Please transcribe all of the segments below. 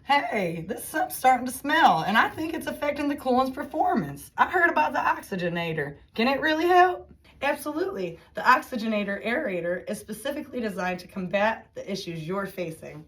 Hey, this sump's starting to smell, and I think it's affecting the coolant's performance. I heard about the Oxygenator. Can it really help? Absolutely. The Oxygenator Aerator is specifically designed to combat the issues you're facing.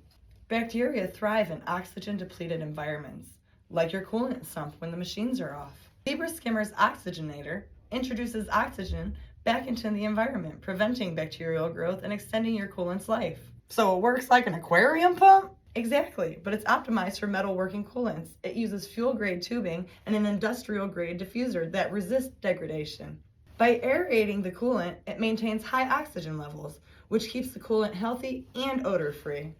Bacteria thrive in oxygen-depleted environments, like your coolant sump when the machines are off. Zebra Skimmer's Oxygenator introduces oxygen back into the environment, preventing bacterial growth and extending your coolant's life. So it works like an aquarium pump? Exactly, but it's optimized for metalworking coolants. It uses fuel-grade tubing and an industrial-grade diffuser that resists degradation. By aerating the coolant, it maintains high oxygen levels, which keeps the coolant healthy and odor-free.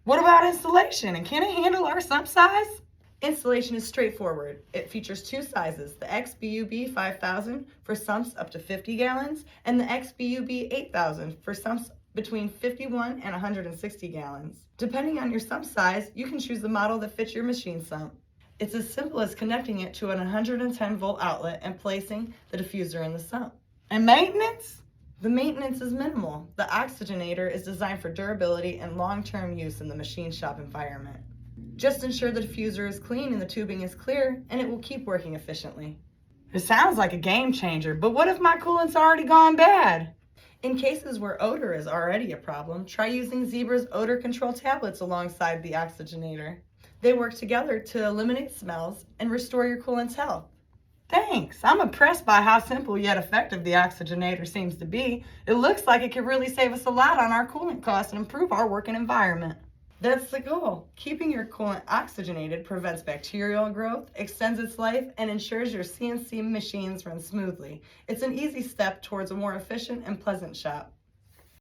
What about installation, and can it handle our sump size? Installation is straightforward. It features two sizes, the XBUB 5000 for sumps up to 50 gallons and the XBUB 8000 for sumps between 51 and 160 gallons. Depending on your sump size, you can choose the model that fits your machine sump. It's as simple as connecting it to an 110 volt outlet and placing the diffuser in the sump. And maintenance? The maintenance is minimal. The Oxygenator is designed for durability and long-term use in the machine shop environment. Just ensure the diffuser is clean and the tubing is clear, and it will keep working efficiently. It sounds like a game changer, but what if my coolant's already gone bad? In cases where odor is already a problem, try using Zebra's odor control tablets alongside the Oxygenator. They work together to eliminate smells and restore your coolant's health. Thanks! I'm impressed by how simple yet effective the Oxygenator seems to be. It looks like it could really save us a lot on our coolant costs and improve our working environment. That's the goal. Keeping your coolant oxygenated prevents bacterial growth, extends its life, and ensures your CNC machines run smoothly. It's an easy step towards a more efficient and pleasant shop.